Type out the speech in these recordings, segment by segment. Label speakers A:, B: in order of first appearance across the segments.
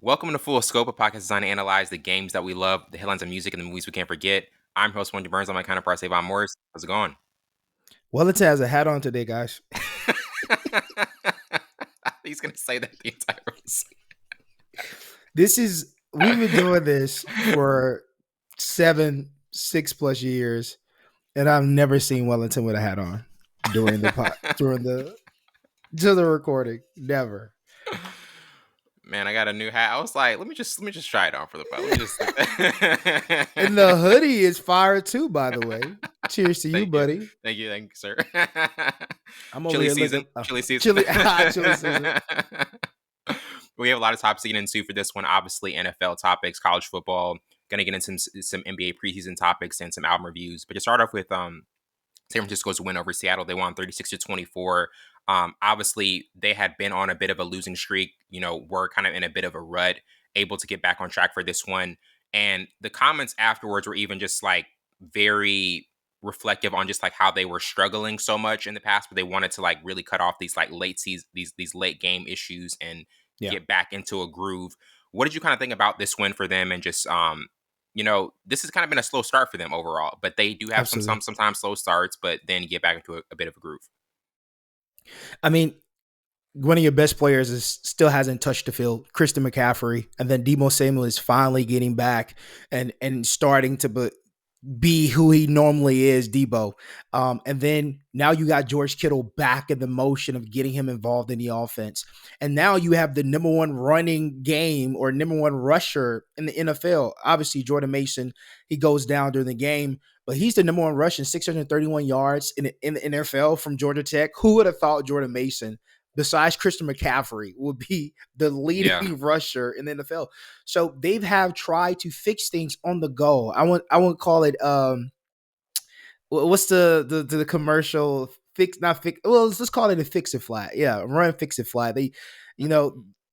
A: Welcome to Full Scope, a podcast designed to analyze the games that we love, the headlines of music, and the movies we can't forget. I'm your host, Wendell Burns. I'm my counterpart, Savon Morris. How's it going?
B: Wellington has a hat on today, guys.
A: He's going to say that the entire episode.
B: We've been doing this for 6+ years, and I've never seen Wellington with a hat on during the recording. Never.
A: Man, I got a new hat. I was like, let me just try it on for the pod.
B: And the hoodie is fire too, by the way. Cheers to you, buddy.
A: Thank you, sir.
B: I'm over
A: chili
B: here
A: season.
B: looking,
A: Chili season.
B: chili season.
A: We have a lot of topics to get into for this one. Obviously, NFL topics, college football. Going to get into some NBA preseason topics and some album reviews. But to start off with, San Francisco's win over Seattle. They won 36-24. Obviously, they had been on a bit of a losing streak. Were kind of in a bit of a rut, able to get back on track for this one. And the comments afterwards were even just like very reflective on just like how they were struggling so much in the past, but they wanted to like really cut off these like late season, these late game issues and get back into a groove. What did you kind of think about this win for them? And just this has kind of been a slow start for them overall, but they do have sometimes slow starts, but then you get back into a bit of a groove.
B: I mean, one of your best players still hasn't touched the field, Christian McCaffrey, and then Deebo Samuel is finally getting back and starting to be who he normally is, Deebo. And then now you got George Kittle back in the motion of getting him involved in the offense. And now you have the number one running game or number one rusher in the NFL. Obviously, Jordan Mason, he goes down during the game, but he's the number one rushing 631 yards in the NFL from Georgia Tech. Who would have thought Jordan Mason, besides Christian McCaffrey, would be the leading rusher in the NFL? So they have tried to fix things on the go. I won't call it what's the commercial fix, not fix, well, let's just call it a fix it flat. Yeah, run fix it flat. They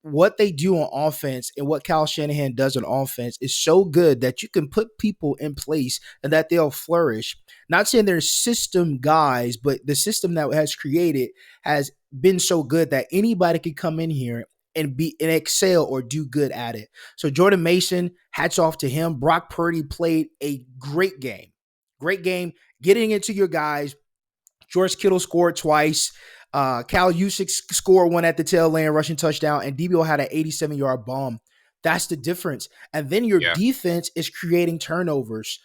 B: what they do on offense and what Kyle Shanahan does on offense is so good that you can put people in place and that they'll flourish. Not saying they're system guys, but the system that has created has been so good that anybody could come in here and excel or do good at it. So Jordan Mason, hats off to him. Brock Purdy played a great game. Great game. Getting into your guys. George Kittle scored twice. Cal Juszczyk scored one at the tail end, rushing touchdown, and Deebo had an 87-yard bomb. That's the difference. And then your defense is creating turnovers.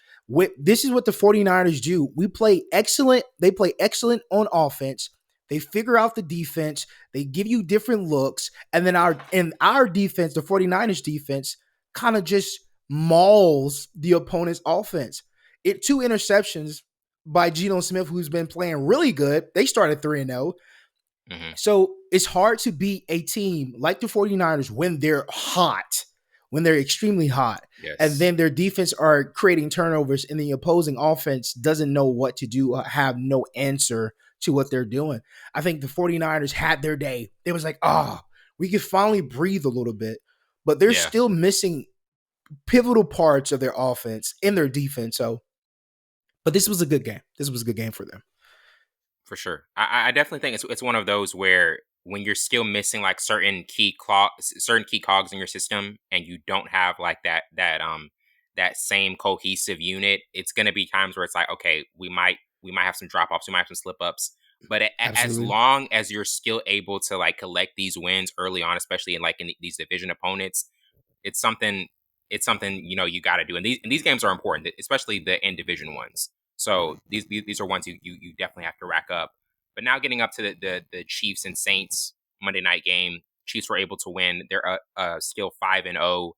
B: This is what the 49ers do. We play excellent. They play excellent on offense. They figure out the defense. They give you different looks. And then our defense, the 49ers defense, kind of just mauls the opponent's offense. 2 interceptions by Geno Smith, who's been playing really good. They started 3-0. Mm-hmm. So it's hard to beat a team like the 49ers when they're hot, when they're extremely hot. Yes. And then their defense are creating turnovers and the opposing offense doesn't know what to do, have no answer to what they're doing. I think the 49ers had their day. It was like, we could finally breathe a little bit, but they're still missing pivotal parts of their offense in their defense. But this was a good game. This was a good game for them.
A: For sure. I definitely think it's one of those where when you're still missing like certain key cogs in your system and you don't have like that same cohesive unit, it's going to be times where it's like, okay, we might have some drop-offs, we might have some slip-ups. But as long as you're still able to like collect these wins early on, especially in these division opponents, it's something you got to do. And these games are important, especially the in division ones. So these are ones you definitely have to rack up. But now getting up to the Chiefs and Saints Monday night game, Chiefs were able to win. They're still 5-0,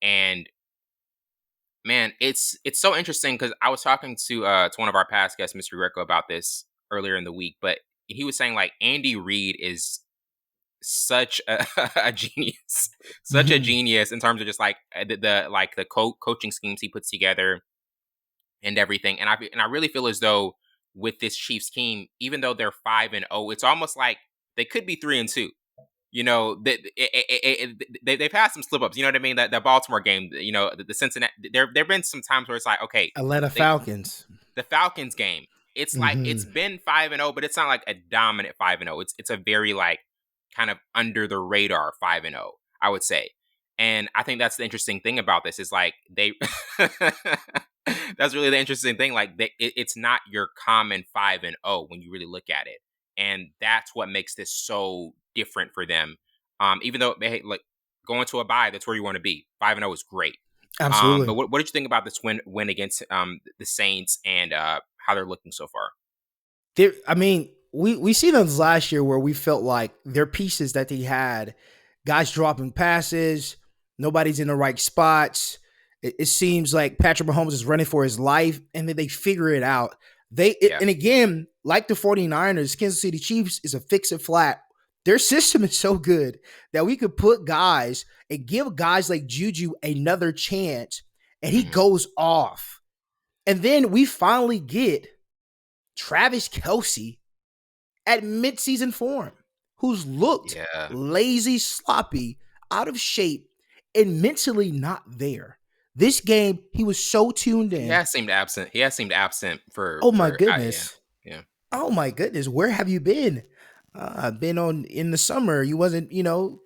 A: and man, it's so interesting because I was talking to one of our past guests, Mr. Rico, about this earlier in the week. But he was saying like Andy Reid is such a genius, a genius in terms of just like the coaching schemes he puts together and everything. And I really feel as though with this Chiefs team, even though they're 5-0, it's almost like they could be 3-2. They've had some slip ups. You know what I mean? That Baltimore game, the Cincinnati. There've been some times where it's like, okay,
B: Atlanta Falcons,
A: the Falcons game. It's like it's been 5-0, but it's not like a dominant 5-0. It's a very like kind of under the radar 5-0, I would say. And I think that's the interesting thing about this is like they that's really the interesting thing. Like it's not your common 5-0 when you really look at it. And that's what makes this so different for them. Even though they like going to a bye, that's where you want to be. 5-0 is great. But
B: Absolutely.
A: what did you think about this win against the Saints and how they're looking so far?
B: I mean, we see those last year where we felt like their pieces that they had, guys dropping passes, nobody's in the right spots. It seems like Patrick Mahomes is running for his life, and then they figure it out.
A: Yeah.
B: And again, like the 49ers, Kansas City Chiefs is a fix it flat. Their system is so good that we could put guys and give guys like Juju another chance, and he
A: Hmm.
B: goes off. And then we finally get Travis Kelce at midseason form, who's looked
A: Yeah.
B: lazy, sloppy, out of shape, and mentally not there. This game, he was so tuned
A: He
B: in.
A: has seemed absent. He has seemed absent
B: Oh my
A: for yeah.
B: goodness.
A: Yeah.
B: Oh my goodness. Where have you been? I've been on in the summer. You wasn't,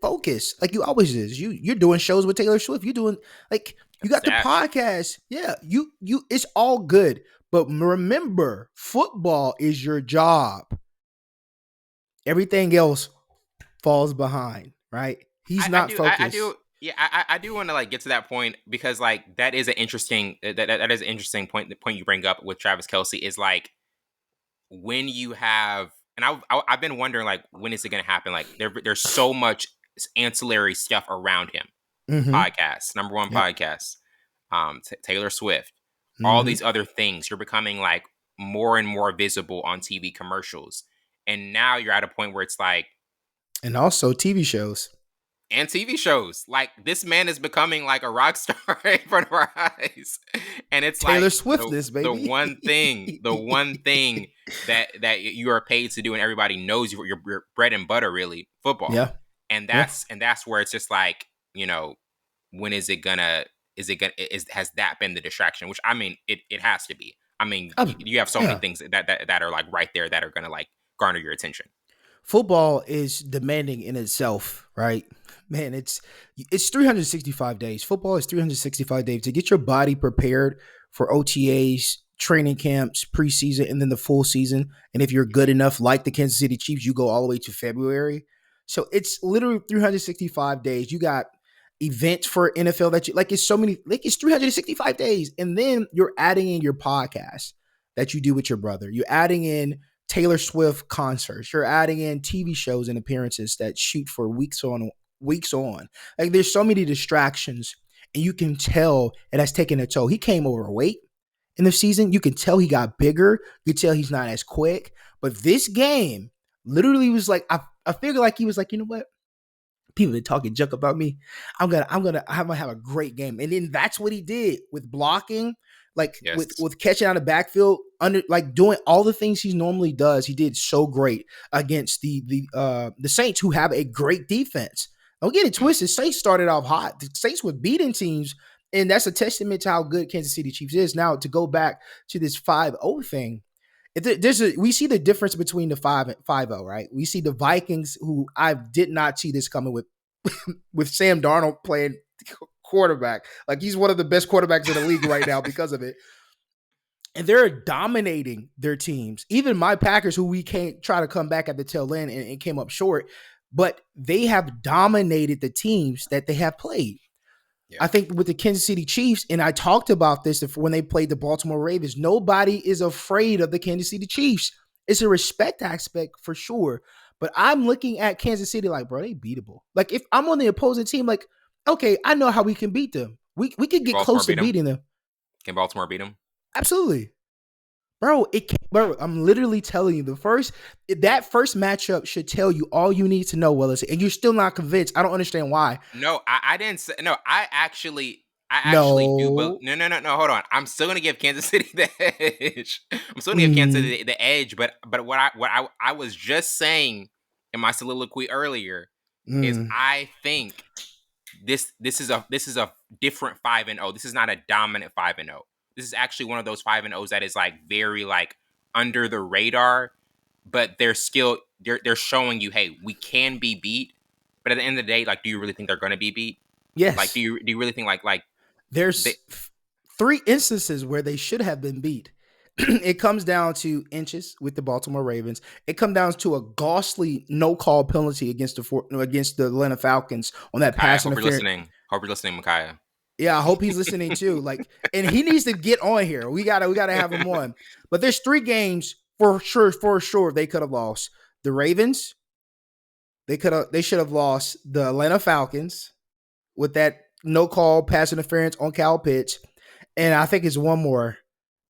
B: focused like you always is. You're doing shows with Taylor Swift. You doing like you got the
A: Stash.
B: podcast. Yeah, you. It's all good. But remember, football is your job. Everything else falls behind, right? He's not
A: I do.
B: focused.
A: Yeah, I do want to like get to that point because like that is an interesting that is an interesting point. The point you bring up with Travis Kelsey is like when you have, and I've been wondering like when is it going to happen? Like there's so much ancillary stuff around him.
B: Mm-hmm.
A: Podcasts, number one
B: Yep.
A: podcast, Taylor Swift, all
B: Mm-hmm.
A: these other things. You're becoming like more and more visible on TV commercials, and now you're at a point where it's like
B: And also TV shows.
A: and TV shows. Like this man is becoming like a rock star in front of our eyes, and it's
B: Taylor
A: like
B: Swiftness, baby.
A: the one thing that you are paid to do, and everybody knows your bread and butter, really football,
B: Yeah.
A: and
B: Yeah.
A: that's where it's just like when is it gonna has that been the distraction? Which I mean, it has to be. I mean, you have so many
B: Yeah.
A: things that are like right there that are gonna like garner your attention.
B: Football is demanding in itself, right? Man, it's 365 days. Football is 365 days to get your body prepared for OTAs, training camps, preseason, and then the full season. And if you're good enough, like the Kansas City Chiefs, you go all the way to February. So it's literally 365 days. You got events for NFL that you like. It's so many, like it's 365 days. And then you're adding in your podcast that you do with your brother. You're adding in Taylor Swift concerts. You're adding in TV shows and appearances that shoot for weeks on, weeks on. Like there's so many distractions, and you can tell it has taken a toll. He came overweight in the season. You can tell he got bigger. You can tell he's not as quick. But this game literally was like I figure like he was like, you know what? People been talking junk about me. I'm gonna have a great game. And then that's what he did with blocking, like
A: Yes.
B: with catching out of backfield, under like doing all the things he normally does. He did so great against the Saints, who have a great defense. Don't get it
A: Mm.
B: twisted. Saints started off hot. The Saints were beating teams, and that's a testament to how good Kansas City Chiefs is. Now to go back to this 5-0 thing, we see the difference between the 5-0, right? We see the Vikings, who I did not see this coming with Sam Darnold playing quarterback. Like he's one of the best quarterbacks in the league right now because of it. And they're dominating their teams. Even my Packers, who we can't try to come back at the tail end and came up short, but they have dominated the teams that they have played.
A: Yeah.
B: I think with the Kansas City Chiefs, and I talked about this when they played the Baltimore Ravens, nobody is afraid of the Kansas City Chiefs. It's a respect aspect for sure. But I'm looking at Kansas City like, bro, they beatable. Like if I'm on the opposing team, like, okay, I know how we can beat them. We could
A: Can
B: get
A: Baltimore
B: close to
A: beat him?
B: beating them.
A: Can Baltimore beat him?
B: Absolutely. Bro, I'm literally telling you that first matchup should tell you all you need to know, Willis, and you're still not convinced. I don't understand why.
A: No, I didn't say no. I actually do. But
B: No.
A: no. Hold on. I'm still gonna give Kansas City the edge. I'm still gonna give Kansas
B: Mm,
A: City the edge. But what I was just saying in my soliloquy earlier is
B: mm.
A: I think this is a different 5-0. This is not a dominant 5-0. This is actually one of those 5-0s that is like very like under the radar, but they're showing you, hey, we can be beat. But at the end of the day, like, do you really think they're going to be beat? Like,
B: Yes.
A: do you really think like they,
B: There's 3 instances where they should have been beat. It comes down to inches with the Baltimore Ravens. It comes down to a ghastly no call penalty against the Atlanta Falcons on that
A: Micaiah?
B: pass interference.
A: Hope you're listening, Micaiah.
B: Yeah, I hope he's listening too. Like, and he needs to get on here. We gotta have him on. But there's 3 games for sure they could have lost. The Ravens, they should have lost the Atlanta Falcons with that no call pass interference on Cal Pitts. And I think it's one more.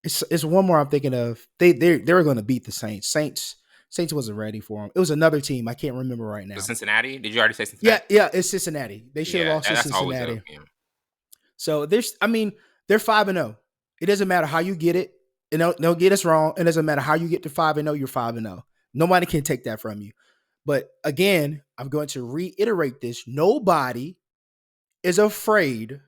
B: It's one more I'm thinking of. They were going to beat the Saints. Saints wasn't ready for them. It was another team. I can't remember right
A: The
B: now.
A: Cincinnati? Did you already say
B: Yeah,
A: Cincinnati?
B: yeah, it's Cincinnati. They should have
A: Yeah,
B: lost to
A: that's always a
B: Cincinnati.
A: yeah.
B: So they're 5-0. It doesn't matter how you get it. And don't get us wrong. It doesn't matter how you get to 5-0. You're 5-0. Nobody can take that from you. But again, I'm going to reiterate this. Nobody is afraid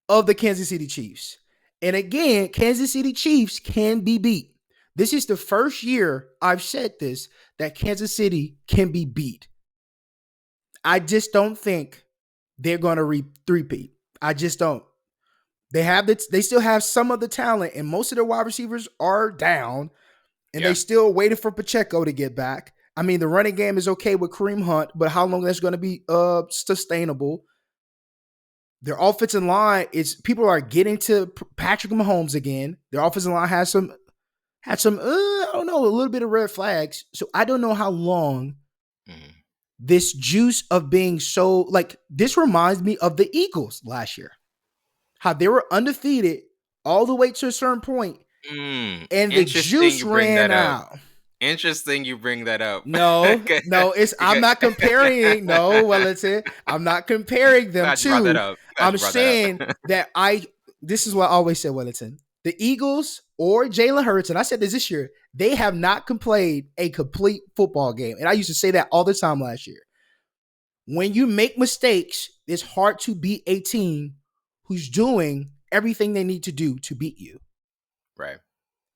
B: of the Kansas City Chiefs. And again, Kansas City Chiefs can be beat. This is the first year I've said this, that Kansas City can be beat. I just don't think they're going to repeat. I just don't. They still have some of the talent, and most of their wide receivers are down, and they
A: Yeah,
B: still waiting for Pacheco to get back. I mean, the running game is okay with Kareem Hunt, but how long that's going to be sustainable? Their offensive line is people are getting to Patrick Mahomes again. Their offensive line had some I don't know, a little bit of red flags. So I don't know how long
A: mm-hmm.
B: this juice of being so like this reminds me of the Eagles last year. How they were undefeated all the way to a certain point, and the
A: Interesting.
B: juice
A: You bring
B: ran
A: that up.
B: out.
A: Interesting. You bring that up.
B: No, I'm not comparing. No, Wellington, I'm not comparing them
A: Glad you brought that
B: to.
A: up. Glad
B: I'm
A: you brought that
B: saying
A: up.
B: that this is what I always said, Wellington. The Eagles or Jalen Hurts, and I said this year, they have not played a complete football game. And I used to say that all the time last year. When you make mistakes, it's hard to beat a team who's doing everything they need to do to beat you.
A: Right.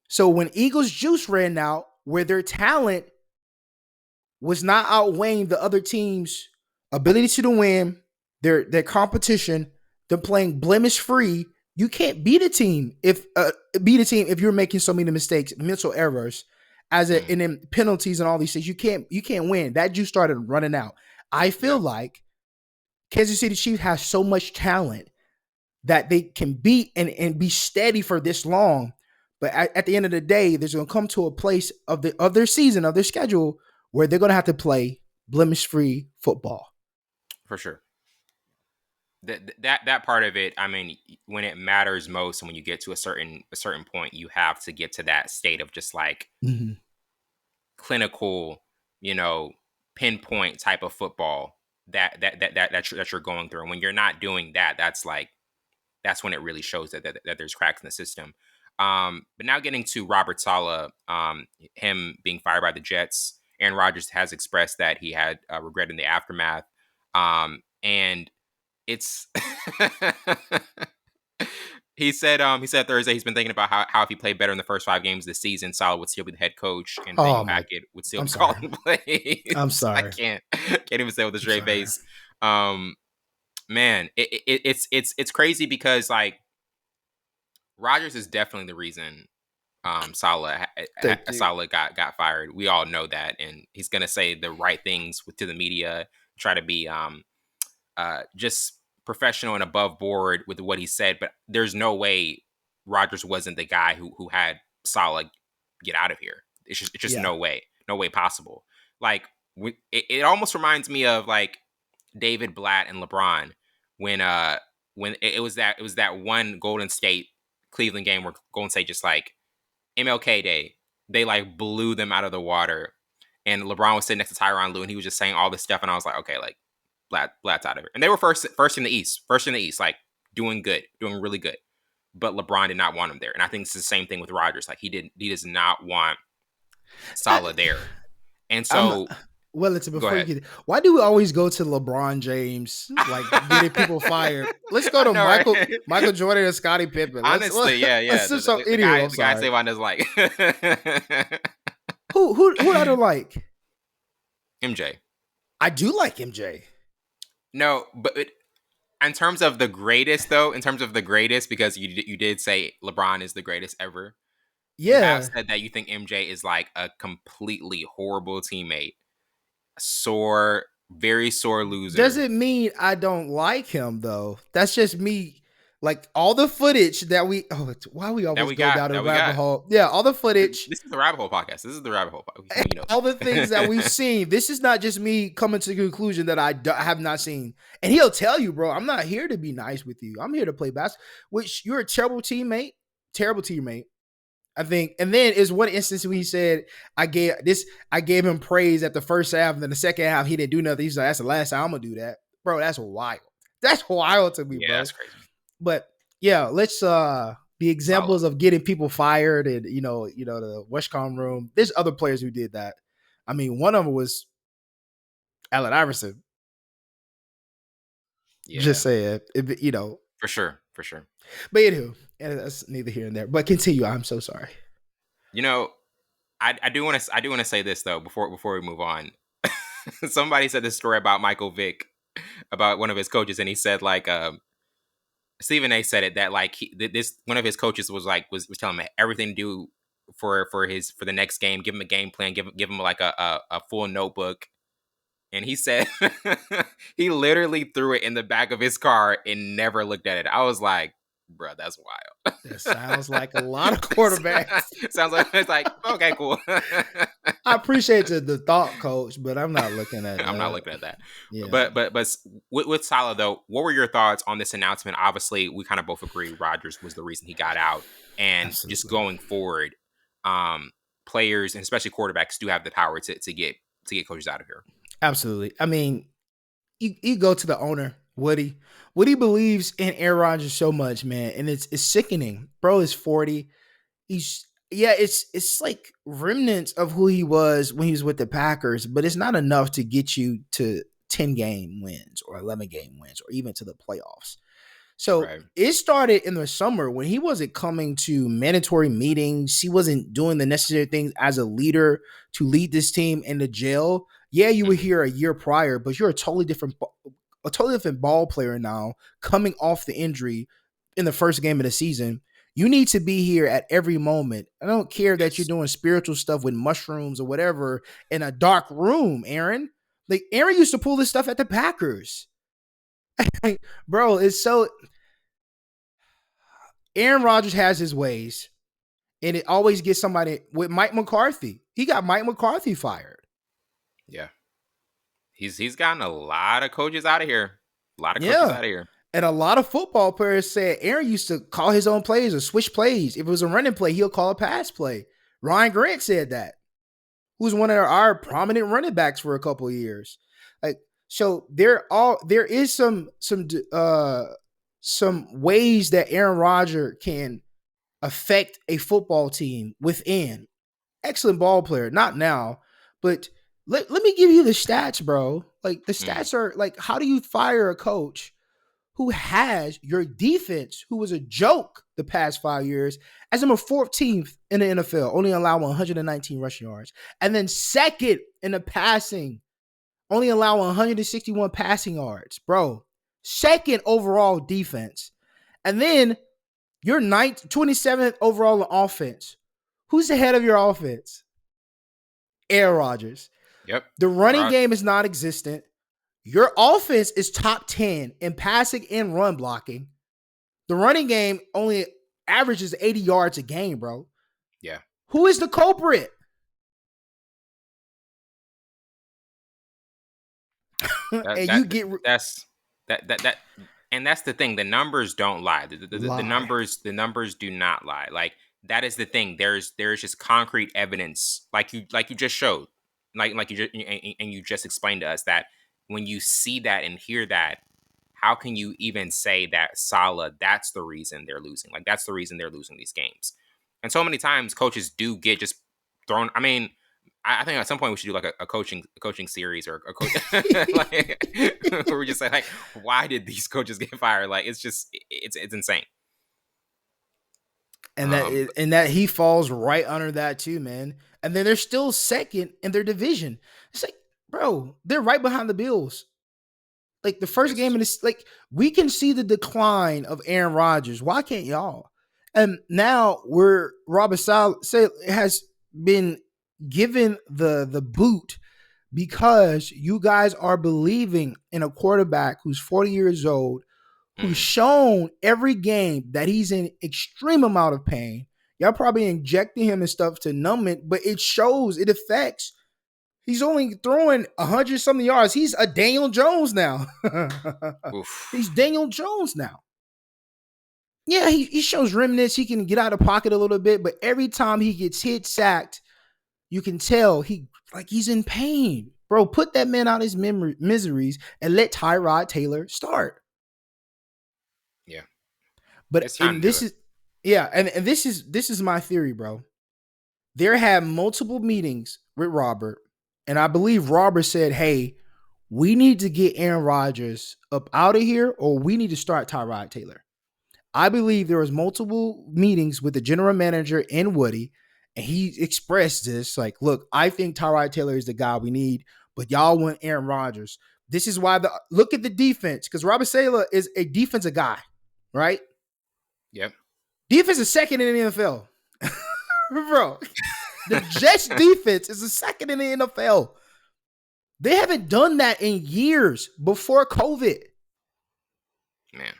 B: So when Eagles juice ran out, where their talent was not outweighing the other team's ability to win, their competition, them playing blemish free, you can't beat a team if you're making so many mistakes, mental errors, and then penalties and all these things. You can't win. That juice started running out. I feel like Kansas City Chiefs has so much talent that they can beat and be steady for this long. But at the end of the day, there's going to come to a place of their season, of their schedule, where they're going to have to play blemish-free football.
A: For sure. That part of it, I mean, when it matters most, and when you get to a certain point, you have to get to that state of just like clinical, pinpoint type of football that you're going through. And when you're not doing that, that's when it really shows that there's cracks in the system. But now getting to Robert Saleh, him being fired by the Jets, Aaron Rodgers has expressed that he had regret in the aftermath. And it's he said Thursday he's been thinking about how if he played better in the first 5 games of the season, Saleh would still be the head coach and Nathaniel Hackett would still be calling plays.
B: I'm sorry.
A: I can't even say with a straight face. Man, it's crazy because like Rodgers is definitely the reason Saleh got fired. We all know that, and he's gonna say the right things to the media, try to be just professional and above board with what he said. But there's no way Rodgers wasn't the guy who had Saleh get out of here. It's just no way possible. Like it almost reminds me of like David Blatt and LeBron when it was that one Golden State Cleveland game where Golden State just like MLK Day, they like blew them out of the water, and LeBron was sitting next to Tyronn Lue, and he was just saying all this stuff, and I was like, okay, like Blatt's out of it, and they were first in the East, like doing really good, but LeBron did not want him there, and I think it's the same thing with Rodgers. Like he does not want Saleh there, and so.
B: Before you get it, why do we always go to LeBron James, like getting people fired? Let's go to Michael Jordan and Scottie Pippen.
A: Honestly, yeah. The guy Savon is like.
B: Who I don't like?
A: MJ.
B: I do like MJ.
A: No, but In terms of the greatest, though, in terms of the greatest, because you did say LeBron is the greatest ever. You have
B: Yeah.
A: said that you think MJ is like a completely horrible teammate, sore, very sore loser.
B: Doesn't mean I don't like him though. That's just me. Like all the footage that we why we
A: That
B: always
A: we
B: go
A: got.
B: down a
A: That we
B: rabbit
A: got.
B: hole. Yeah, all the footage,
A: This is the rabbit hole podcast. This is the rabbit hole. You know
B: all the things that we've
A: that.
B: seen. This is not just me coming to the conclusion that I have not seen. And he'll tell you, bro, I'm not here to be nice with you. I'm here to play basketball. Which you're a terrible teammate. I think, and then is one instance when he said, I gave him praise at the first half, and then the second half he didn't do nothing. He's like, that's the last time I'm gonna do that. Bro, that's wild. That's wild to me,
A: Yeah,
B: bro.
A: that's crazy.
B: But yeah, let's the
A: Solid.
B: examples of getting people fired and the Westcom room. There's other players who did that. I mean, one of them was Allen Iverson. Just
A: Yeah,
B: saying,
A: for sure, for sure.
B: But anywho, and that's neither here and there. But continue. I'm so sorry.
A: You know, I do want to say this though before we move on. Somebody said this story about Michael Vick, about one of his coaches, and he said like Stephen A said it that like this one of his coaches was like was telling him everything to do for the next game, give him a game plan, give him like a full notebook. And he said he literally threw it in the back of his car and never looked at it. I was like, bro, that's wild.
B: That sounds like a lot of quarterbacks.
A: Sounds like it's like, okay, cool.
B: I appreciate the thought, coach, but I'm not looking at
A: I'm not
B: that.
A: looking at that.
B: Yeah,
A: But with Salah though, what were your thoughts on this announcement? Obviously, we kind of both agree Rodgers was the reason he got out, and just
B: absolutely,
A: going forward, players and especially quarterbacks do have the power to get coaches out of here.
B: absolutely. I mean, you go to the owner, Woody. Woody believes in Aaron Rodgers so much, man, and it's sickening. Bro is 40. It's like remnants of who he was when he was with the Packers, but it's not enough to get you to 10 game wins or 11 game wins or even to the playoffs. So
A: Right.
B: it started in the summer when he wasn't coming to mandatory meetings. He wasn't doing the necessary things as a leader to lead this team into jail. Yeah, you were
A: Mhm.
B: here a year prior, but you're a totally different ball player now, coming off the injury in the first game of the season. You need to be here at every moment. I don't care that you're
A: Yes.
B: doing spiritual stuff with mushrooms or whatever in a dark room, Aaron. Like Aaron used to pull this stuff at the Packers. Bro, it's so Aaron Rodgers has his ways, and it always gets somebody with Mike McCarthy. He got Mike McCarthy fired.
A: Yeah. He's gotten a lot of coaches out of here. A lot of coaches
B: Yeah.
A: out of here.
B: And a lot of football players said Aaron used to call his own plays or switch plays. If it was a running play, he'll call a pass play. Ryan Grant said that, who's one of our prominent running backs for a couple of years. Like, so there is some ways that Aaron Rodgers can affect a football team within. Excellent ball player, not now, but let me give you the stats, bro. Like the
A: Mm.
B: stats are like, how do you fire a coach who has your defense, who was a joke the past 5 years, as number 14th in the NFL, only allowing 119 rushing yards, and then second in the passing, only allowing 161 passing yards, bro. Second overall defense, and then you're 27th overall in offense. Who's the head of your offense? Aaron Rodgers.
A: Yep.
B: The running
A: Rod-
B: game is non existent. Your offense is top 10 in passing and run blocking. The running game only averages 80 yards a game, bro.
A: yeah.
B: Who is the culprit?
A: That
B: And
A: that
B: you get
A: that's that and that's the thing. The numbers don't lie. The
B: lie.
A: numbers do not lie. Like that is the thing. There's just concrete evidence, like you just showed, like you just and you just explained to us that when you see that and hear that, how can you even say that Salah? That's the reason they're losing. Like that's the reason they're losing these games. And so many times coaches do get just thrown. I mean, I think at some point we should do like a coaching series or a coach like where we just say like, why did these coaches get fired? Like it's just it's insane.
B: and
A: Um,
B: that he falls right under that too, man. And then they're still second in their division. It's like, bro, they're right behind the Bills. Like the first game
A: Yes.
B: in this, like we can see the decline of Aaron Rodgers. Why can't y'all? And now we're Robert Saleh has been given the boot because you guys are believing in a quarterback who's 40 years old, who's
A: Mm.
B: shown every game that he's in extreme amount of pain. Y'all probably injecting him and stuff to numb it, but it shows, it affects. He's only throwing 100 something yards. He's a Daniel Jones now. He's
A: Oof.
B: Daniel Jones now. Yeah, he shows remnants. He can get out of pocket a little bit, but every time he gets hit, sacked, you can tell he's in pain. Bro, put that man out his miseries and let Tyrod Taylor start.
A: Yeah.
B: But
A: It's time
B: and
A: to do
B: this
A: it.
B: is yeah, and this is my theory, bro. There have multiple meetings with Robert, and I believe Robert said, "Hey, we need to get Aaron Rodgers up out of here, or we need to start Tyrod Taylor." I believe there was multiple meetings with the general manager and Woody, and he expressed this like, "Look, I think Tyrod Taylor is the guy we need, but y'all want Aaron Rodgers. This is why look at the defense because Robert Saleh is a defensive guy, right?
A: Yep.
B: Defense is second in the NFL, bro. The Jets defense is the second in the NFL. They haven't done that in years before COVID.
A: Man.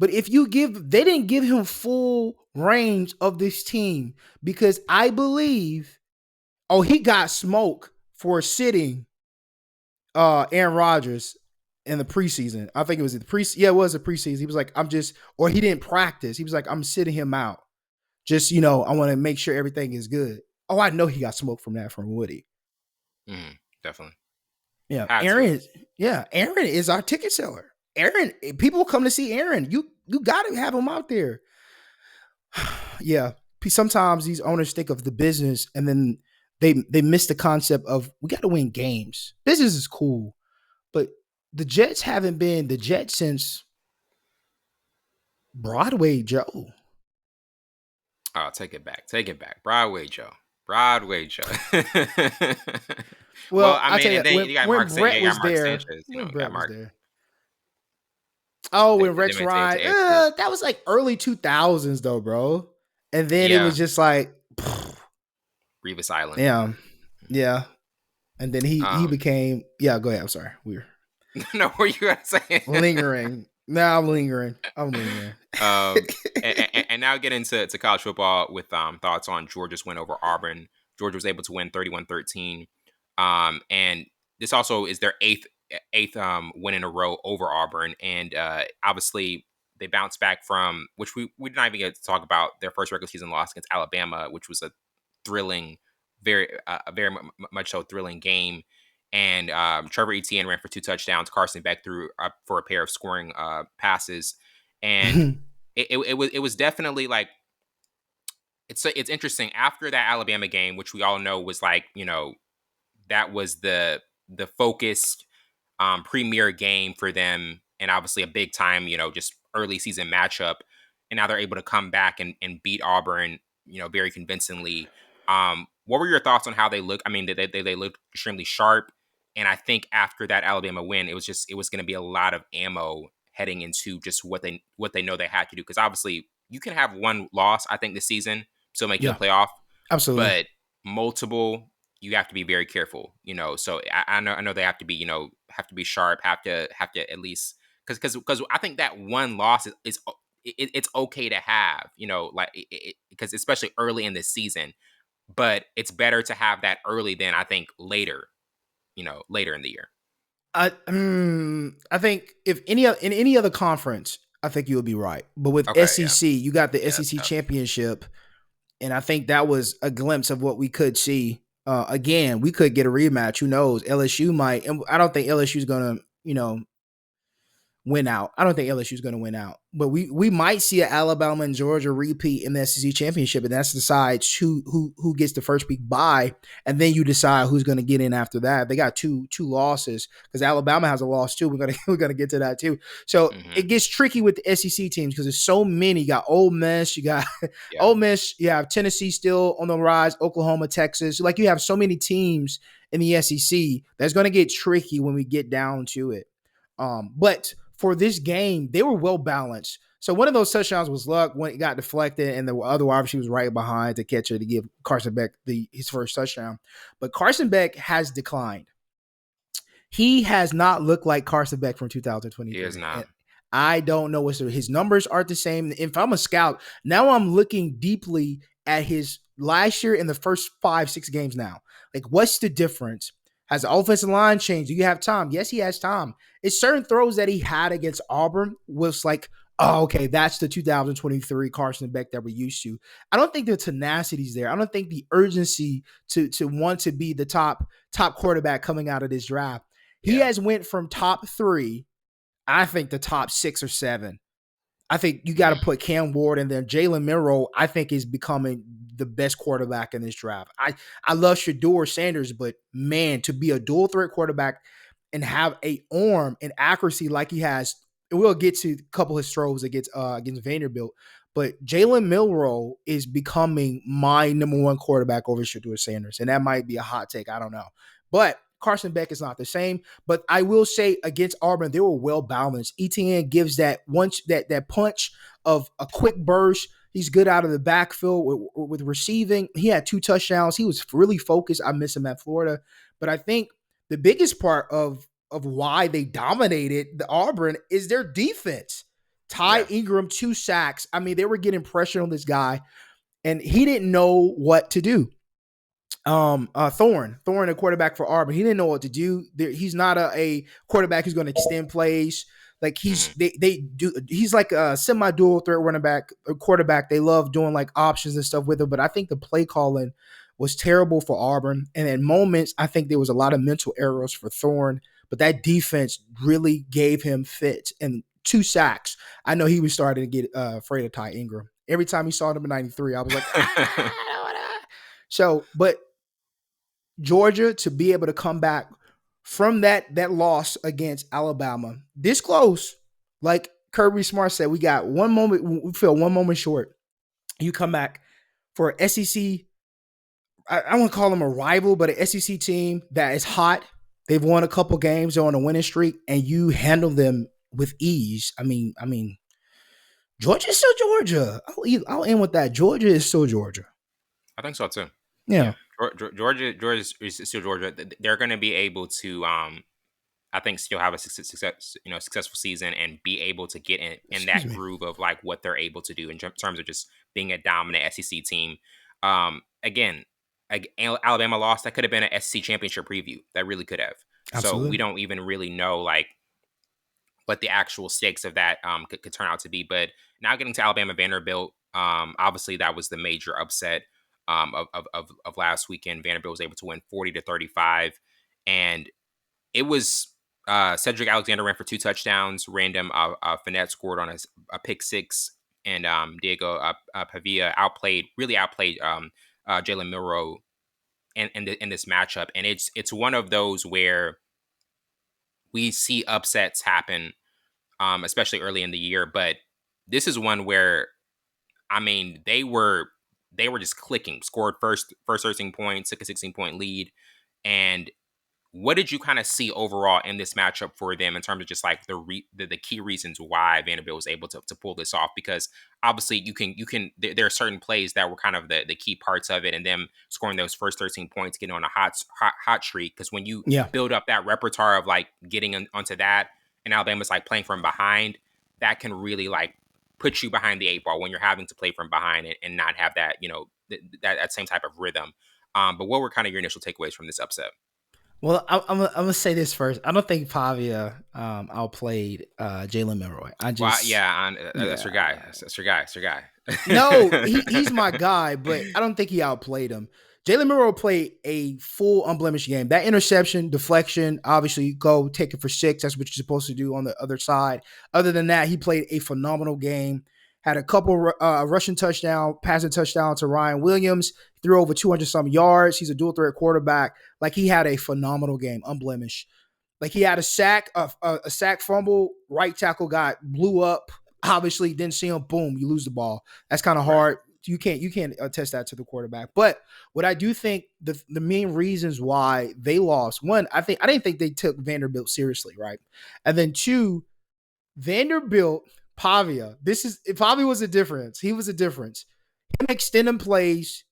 B: But if they didn't give him full range of this team because I believe, he got smoke for sitting Aaron Rodgers in the preseason. I think it was it was a preseason. He was like, or he didn't practice. He was like, I'm sitting him out. Just, I want to make sure everything is good. Oh, I know he got smoke from Woody.
A: Definitely.
B: Yeah,
A: Had to.
B: Aaron is our ticket seller. Aaron, people come to see Aaron. You got to have him out there. Yeah, sometimes these owners think of the business and then they miss the concept of we got to win games. Business is cool, but the Jets haven't been the Jets since Broadway Joe.
A: Oh, take it back. Take it back. Broadway Joe. Broadway Joe. Well,
B: Well,
A: I
B: I'll
A: mean,
B: tell you
A: and then
B: when
A: you got
B: when
A: Mark. Yeah,
B: Brett
A: you got
B: was
A: Mark
B: there,
A: Sanchez. You
B: when
A: got
B: Brett was
A: Mark.
B: there. Oh, when
A: They
B: Rex
A: went to
B: Ryan,
A: exit.
B: that was like early 2000s though, bro. And then it
A: Yeah,
B: was just like,
A: Revis Island.
B: yeah, yeah. And then he
A: Um,
B: became, yeah. Go ahead. I'm sorry. We're
A: no, what were you gonna say?
B: lingering. Now I'm lingering. I'm lingering.
A: um, and now get into college football with thoughts on Georgia's win over Auburn. Georgia was able to win 31-13. And this also is their eighth win in a row over Auburn, and obviously they bounced back from which we did not even get to talk about their first regular season loss against Alabama, which was a thrilling, much so thrilling game. And Trevor Etienne ran for 2 touchdowns. Carson Beck threw up for a pair of scoring passes, and it was definitely like it's interesting after that Alabama game, which we all know was like that was the focused premier game for them, and obviously a big time just early season matchup, and now they're able to come back and beat Auburn very convincingly. What were your thoughts on how they look? I mean, they looked extremely sharp, and I think after that Alabama win, it was going to be a lot of ammo heading into just what they know they had to do, because obviously you can have one loss I think this season still make you a
B: Yeah,
A: playoff,
B: absolutely.
A: but multiple, you have to be very careful, so I know they have to be have to be sharp, have to at least because I think that one loss it's okay to have, like because especially early in this season, but it's better to have that early than I think later, later in the year.
B: I think if in any other conference, I think you would be right. But with
A: Okay, yeah,
B: SEC, you got the
A: yeah, that's
B: SEC
A: tough.
B: championship, and I think that was a glimpse of what we could see. Again, we could get a rematch. Who knows? LSU might, and I don't think LSU is gonna, win out. I don't think LSU is going to win out, but we might see an Alabama and Georgia repeat in the SEC championship, and that's decides who gets the first week bye, and then you decide who's going to get in after that. They got two losses because Alabama has a loss too. We're gonna get to that too. So
A: Hmm.
B: it gets tricky with the SEC teams because there's so many. You got Ole Miss, you got
A: Yeah.
B: Ole Miss, you have Tennessee still on the rise, Oklahoma, Texas. Like you have so many teams in the SEC that's going to get tricky when we get down to it. But for this game, they were well balanced. So one of those touchdowns was luck when it got deflected, and the other obviously was right behind to catch it to give Carson Beck his first touchdown. But Carson Beck has declined. He has not looked like Carson Beck from
A: He is
B: 2023.
A: not.
B: And I don't know what his numbers aren't the same. If I'm a scout, now I'm looking deeply at his last year in the first 5-6 games now. Like, what's the difference? Has the offensive line changed? Do you have time? Yes, he has time. It's certain throws that he had against Auburn was like, oh, okay, that's the 2023 Carson Beck that we're used to. I don't think the tenacity's there. I don't think the urgency to want to be the top quarterback coming out of this draft. He
A: Yeah.
B: has went from top 3, I think, the top 6 or 7. I think you got to put Cam Ward in there. Jalen Milroe, I think, is becoming the best quarterback in this draft. I love Shedeur Sanders, but man, to be a dual threat quarterback and have a arm and accuracy like he has, and we'll get to a couple of his throws against Vanderbilt. But Jalen Milroe is becoming my number one quarterback over Shedeur Sanders, and that might be a hot take. I don't know, but Carson Beck is not the same. But I will say against Auburn, they were well balanced. Etienne gives that that punch of a quick burst. He's good out of the backfield with receiving. He had 2 touchdowns. He was really focused. I miss him at Florida. But I think the biggest part of why they dominated the Auburn is their defense. Ty Ingram, 2 sacks. I mean, they were getting pressure on this guy, and he didn't know what to do. Thorne, a quarterback for Auburn. He didn't know what to do. He's not a quarterback who's going to extend plays. Like he's like a semi-dual threat running back, a quarterback. They love doing like options and stuff with him. But I think the play calling was terrible for Auburn. And at moments, I think there was a lot of mental errors for Thorne. But that defense really gave him fits and 2 sacks. I know he was starting to get afraid of Ty Ingram. Every time he saw number 93, I was like, So, but Georgia to be able to come back from that loss against Alabama this close, like Kirby Smart said, we got one moment, we feel one moment short. You come back for an SEC, I won't call them a rival, but an SEC team that is hot. They've won a couple games, they're on a winning streak, and you handle them with ease. I mean, Georgia is still Georgia. I'll end with that. Georgia is still Georgia.
A: I think so too.
B: Yeah.
A: Georgia is still Georgia. They're going to be able to, I think, still have a successful season and be able to get in that groove of like what they're able to do in terms of just being a dominant SEC team. Again, Alabama lost. That could have been an SEC championship preview. That really could have. Absolutely. So we don't even really know like what the actual stakes of that could turn out to be. But now getting to Alabama Vanderbilt, obviously that was the major upset of last weekend. Vanderbilt was able to win 40-35, and it was Cedric Alexander ran for 2 touchdowns. Random Fournette scored on a pick 6, and Diego Pavia really outplayed Jalen Milroe in this matchup. And it's one of those where we see upsets happen, especially early in the year. But this is one where, I mean, they were just clicking. Scored first 13 points, took a 16-point lead. And what did you kind of see overall in this matchup for them in terms of just like the key reasons why Vanderbilt was able to pull this off? Because obviously you can there are certain plays that were kind of the key parts of it, and them scoring those first 13 points, getting on a hot streak. Because when you build up that repertoire of like getting onto that, and Alabama's like playing from behind, that can really like put you behind the 8 ball when you're having to play from behind and not have that that same type of rhythm. But what were kind of your initial takeaways from this upset?
B: Well, I'm gonna say this first. I don't think Pavia outplayed Jalen Milroe.
A: That's your guy. That's your guy.
B: No, he's my guy, but I don't think he outplayed him. Jalen Milroe played a full unblemished game. That interception, deflection, obviously go take it for 6. That's what you're supposed to do on the other side. Other than that, he played a phenomenal game. Had a couple rushing touchdown, passing touchdown to Ryan Williams. Threw over 200-some yards. He's a dual threat quarterback. Like, he had a phenomenal game, unblemished. Like, he had a sack, a sack fumble. Right tackle blew up. Obviously, didn't see him. Boom, you lose the ball. That's kind of hard. you can't attest that to the quarterback. But what I do think the main reasons why they lost, one, I didn't think they took Vanderbilt seriously, right? And then two, Vanderbilt, Pavia was a difference. He was a difference. Him extending plays,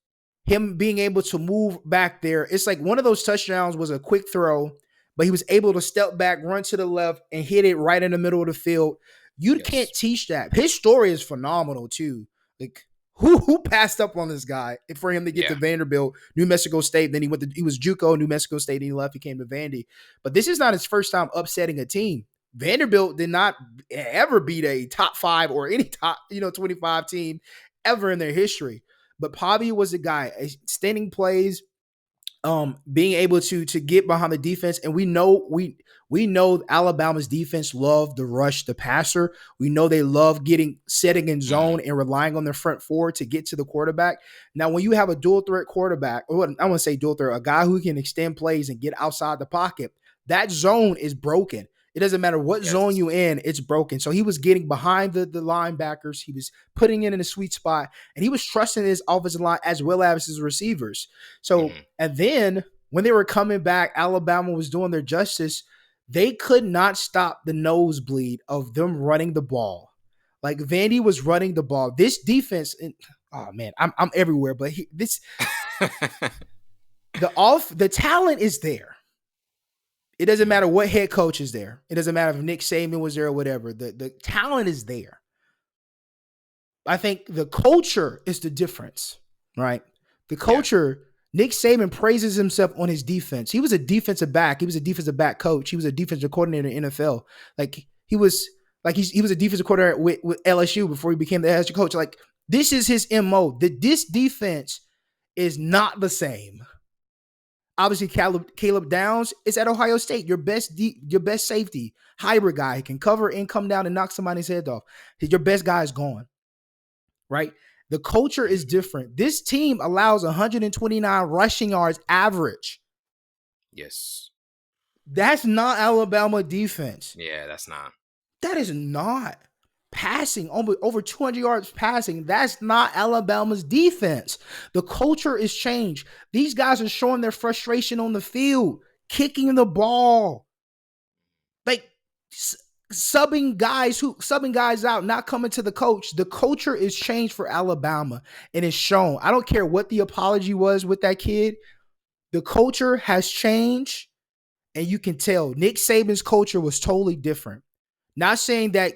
B: him being able to move back there. It's like one of those touchdowns was a quick throw, but he was able to step back, run to the left, and hit it right in the middle of the field. You can't
A: Yes.
B: teach that. His story is phenomenal too. Like who passed up on this guy for him to get to
A: Yeah.
B: Vanderbilt, New Mexico State? Then he was JUCO, New Mexico State, and he left. He came to Vandy. But this is not his first time upsetting a team. Vanderbilt did not ever beat a top 5 or any top 25 team ever in their history. But Pavia was the guy extending plays, being able to get behind the defense. And we know Alabama's defense loved the rush the passer. We know they love setting in zone and relying on their front four to get to the quarterback. Now, when you have a dual threat quarterback, or I want to say dual threat, a guy who can extend plays and get outside the pocket, that zone is broken. It doesn't matter what zone
A: Yes.
B: you in, it's broken. So he was getting behind the linebackers. He was putting it in a sweet spot, and he was trusting his offensive line as well as his receivers. So, and then when they were coming back, Alabama was doing their justice. They could not stop the nosebleed of them running the ball. Like Vandy was running the ball. This defense, oh man, I'm everywhere, but the talent is there. It doesn't matter what head coach is there. It doesn't matter if Nick Saban was there or whatever. The talent is there. I think the culture is the difference, right? The culture, Nick Saban praises himself on his defense. He was a defensive back. He was a defensive back coach. He was a defensive coordinator in the NFL. Like he was a defensive coordinator with LSU before he became the head coach. Like this is his MO. This defense is not the same. Obviously, Caleb Downs is at Ohio State. Your best safety, hybrid guy. He can cover and come down and knock somebody's head off. Your best guy is gone, right? The culture is different. This team allows 129 rushing yards average.
A: Yes.
B: That's not Alabama defense.
A: Yeah, that's not.
B: That is not. Passing over 200 yards passing, that's not Alabama's defense. The culture is changed. These guys are showing their frustration on the field, kicking the ball, like subbing guys out, not coming to the coach. The culture is changed for Alabama, and it's shown. I don't care what the apology was with that kid. The culture has changed, and you can tell Nick Saban's culture was totally different. Not saying that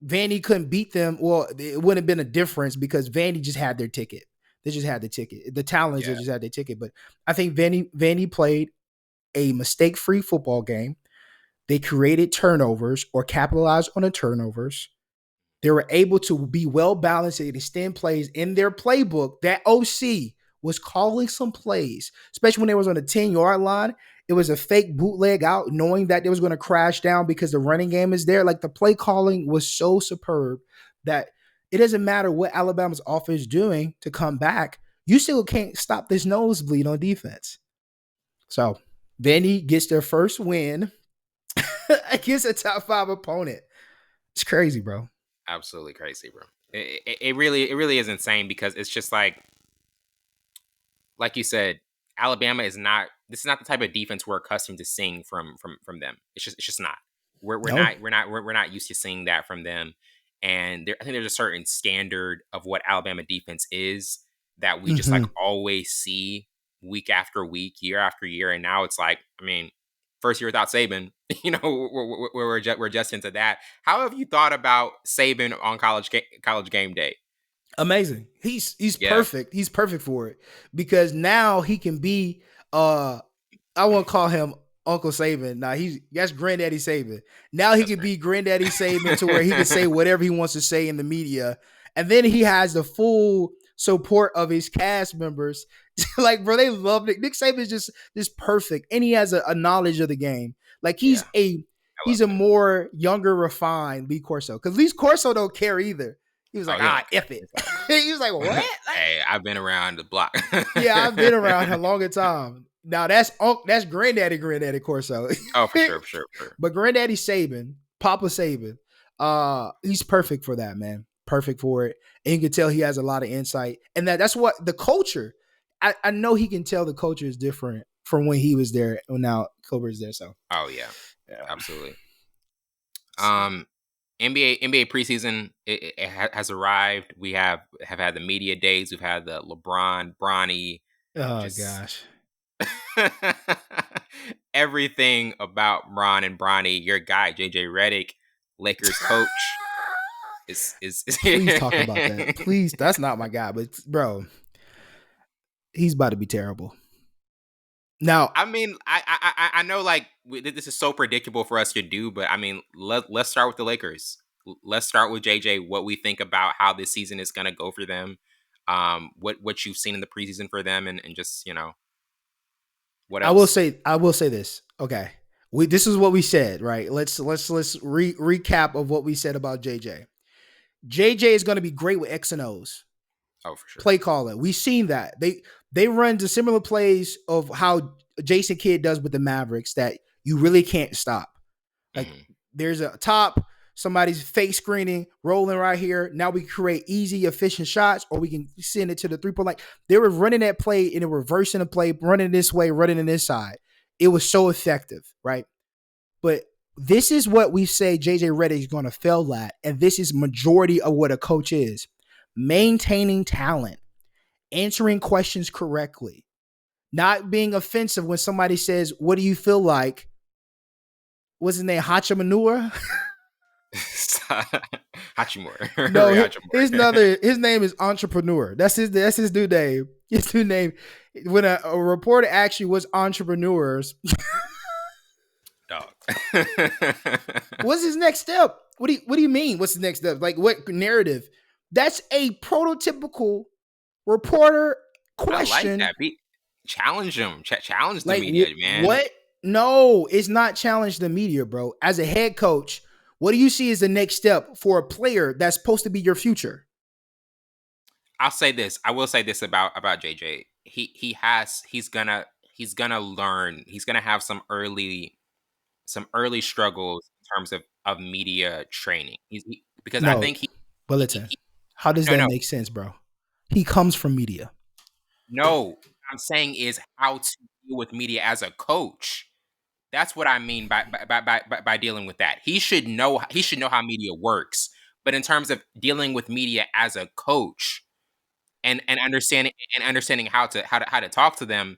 B: Vandy couldn't beat them. Well, it wouldn't have been a difference because Vandy just had their ticket. They just had the ticket. The talents just had their ticket. But I think Vandy played a mistake-free football game. They created turnovers or capitalized on the turnovers. They were able to be well-balanced and extend plays in their playbook. That OC was calling some plays, especially when they was on the 10-yard line. It was a fake bootleg out, knowing that they was going to crash down because the running game is there. Like the play calling was so superb that it doesn't matter what Alabama's offense is doing to come back. You still can't stop this nosebleed on defense. So Vandy gets their first win against a top 5 opponent. It's crazy, bro.
A: Absolutely crazy, bro. It really is insane because it's just like you said, Alabama is not. This is not the type of defense we're accustomed to seeing from them. It's just not. We're not used to seeing that from them. And I think there's a certain standard of what Alabama defense is that we just like always see week after week, year after year. And now it's like, I mean, first year without Saban, we're adjusting to that. How have you thought about Saban on college game day?
B: Amazing. He's perfect. He's perfect for it because now he can be I won't call him Uncle Saban. Now that's Granddaddy Saban. Now he can be Granddaddy Saban to where he can say whatever he wants to say in the media. And then he has the full support of his cast members. Like, bro, they love Nick. Nick Saban is just perfect. And he has a knowledge of the game. Like he's a more younger, refined Lee Corso. Because Lee Corso don't care either. He was like, F it. He was like, what?
A: Hey, I've been around the block.
B: Yeah, I've been around a longer time. Now that's Granddaddy Corso.
A: Oh, for sure.
B: But Granddaddy Saban, Papa Saban, he's perfect for that, man. perfect for it. And you can tell he has a lot of insight. And that's what the culture, I know he can tell the culture is different from when he was there and now Cobra is there. So,
A: Oh yeah,
B: yeah.
A: absolutely.
B: So,
A: NBA preseason has arrived. We have had the media days. We've had the LeBron, Bronny,
B: oh,
A: just
B: gosh.
A: everything about Ron and Bronny. Your guy JJ Redick, Lakers coach, is
B: Please talk about that. Please. That's not my guy, but bro, he's about to be terrible. Now,
A: I mean, I know like this is so predictable for us to do, but I mean, let's start with the Lakers. Let's start with JJ. What we think about how this season is going to go for them. What you've seen in the preseason for them, and just what else?
B: I will say this. Okay. This is what we said, right? Recap of what we said about JJ. JJ is going to be great with X and O's.
A: Oh, for sure.
B: Play calling. We've seen that. They run the similar plays of how Jason Kidd does with the Mavericks that you really can't stop. Like
A: Hmm.
B: there's a top, somebody's fake screening, rolling right here. Now we create easy, efficient shots, or we can send it to the 3-point. Like they were running that play and reversing the play, running this way, running in this side. It was so effective, right? But this is what we say JJ Redick is going to fail at, and this is majority of what a coach is: maintaining talent, answering questions correctly, not being offensive when somebody says, "What do you feel like?" What's his name? Hachamanura?
A: Hachimura.
B: No,
A: Ray Hachimura.
B: his name is Entrepreneur. That's his new name. His new name. When a reporter asks you what's entrepreneurs,
A: Dog.
B: what's his next step? What do you mean? What's the next step? Like what narrative? That's a prototypical reporter
A: I like
B: question.
A: that. Challenge him. Challenge the
B: Like
A: media, man.
B: what? No, it's not challenge the media, bro. As a head coach, what do you see as the next step for a player that's supposed to be your future?
A: I'll say this. I will say this about JJ. He's gonna learn. He's gonna have some early struggles in terms of media training. Because I
B: No,
A: think
B: Wellington.
A: he
B: How does
A: no
B: that
A: no
B: make sense, bro? He comes from media.
A: no. What I'm saying is how to deal with media as a coach. That's what I mean by dealing with that. He should know how media works. But in terms of dealing with media as a coach, and understanding how to talk to them,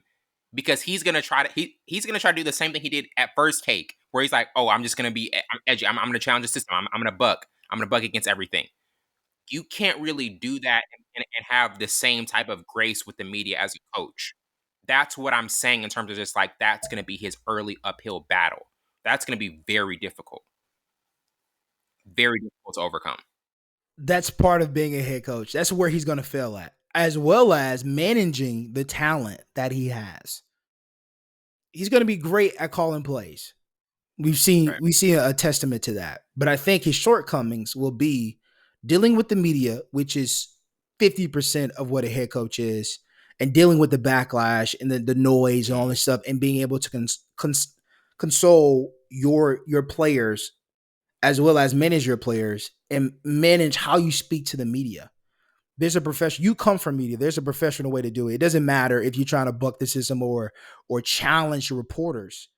A: because he's gonna try to do the same thing he did at First Take, where he's like, oh, I'm just gonna be I'm edgy. I'm gonna challenge the system. I'm gonna buck. I'm gonna buck against everything. You can't really do that and have the same type of grace with the media as a coach. That's what I'm saying in terms of just like that's gonna be his early uphill battle. That's gonna be very difficult to overcome.
B: That's part of being a head coach. That's where he's going to fail at, as well as managing the talent that he has. He's going to be great at calling plays.
A: Right.
B: We see a testament to that. But I think his shortcomings will be dealing with the media, which is 50% of what a head coach is, and dealing with the backlash and the noise and all
A: Mm.
B: this stuff, and being able to console your players as well as manage your players and manage how you speak to the media. There's a profession. You come from media. There's a professional way to do it. It doesn't matter if you're trying to buck the system or challenge your reporters.